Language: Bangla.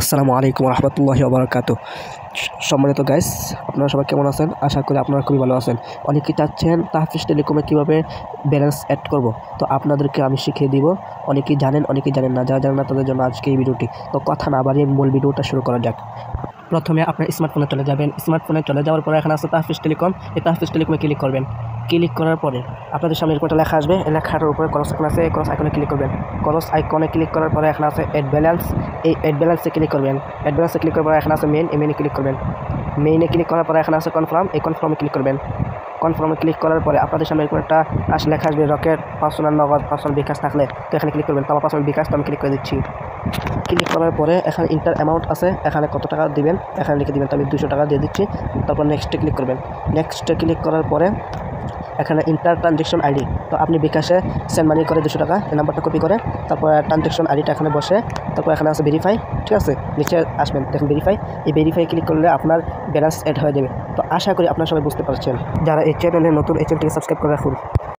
আসসালামু আলাইকুম রহমতুল্লাহি ওবারাকাতু। সম্মানিত গাইস, আপনারা সবাই কেমন আছেন? আশা করি আপনারা খুবই ভালো আছেন। অনেকেই চাচ্ছেন তাহফিজ টেলিকমে কীভাবে ব্যালেন্স অ্যাড করব, তো আপনাদেরকে আমি শিখিয়ে দিব। অনেকেই জানেন, অনেকেই জানেন না। যারা জানেন না তাদের জন্য আজকে এই ভিডিওটি। তো কথা না বাড়িয়ে মূল ভিডিওটা শুরু করা যাক। প্রথমে আপনার স্মার্টফোনে চলে যাবেন। স্মার্টফোনে চলে যাওয়ার পরে এখানে আছে তাহফিজ টেলিকম। এই তাহফিজ টেলিকমে ক্লিক করবেন। ক্লিক করার পরে আপনাদের সামনে এরকম একটা লেখা আসবে। এই লেখাটার উপরে ক্রস আইকন আছে, এই ক্রস আইকনে ক্লিক করবেন। ক্রস আইকনে ক্লিক করার পরে এখানে আছে অ্যাড ব্যালেন্স। এই অ্যাড ব্যালেন্সে ক্লিক করবেন। অ্যাড ব্যালেন্সে ক্লিক করার পরে এখানে আছে মেইন, এই মেইনে ক্লিক করবেন। মেইনে ক্লিক করার পরে এখানে আছে কনফার্ম, এই কনফার্মে ক্লিক করবেন। কনফার্মে ক্লিক করার পরে আপনাদের সামনে এরকম একটা লেখা আসবে রকেট, পার্সোনাল নগদ, পার্সোনাল বিকাশ থাকলে তো এখানে ক্লিক করবেন। তো আমার পার্সোনাল বিকাশ, তো আমি ক্লিক করে দিচ্ছি। ক্লিক করার পরে এখানে ইন্টার অ্যামাউন্ট আছে, এখানে কত টাকা দিবেন এখানে লিখে দিবেন। তো আমি 200 টাকা দিয়ে দিচ্ছি। তারপর নেক্সটে ক্লিক করবেন। নেক্সটে ক্লিক করার পরে এখানে ইন্টার ট্রানজ্যাকশন আইডি, তো আপনি বিকাশে সেন্ড মানি করে 200 টাকা, এই নাম্বারটা কপি করে তারপর ট্রানজ্যাকশন আইডিটা এখানে বসে, তারপর এখানে আছে ভেরিফাই। ঠিক আছে, নিচে আসবেন, দেখুন ভেরিফাই। এই ভেরিফাই ক্লিক করলে আপনার ব্যালেন্স অ্যাড হয়ে যাবে। তো আশা করি আপনারা সবাই বুঝতে পারছেন। যারা এই চ্যানেলে নতুন, এই চ্যানেলটিকে সাবস্ক্রাইব করে রাখুন।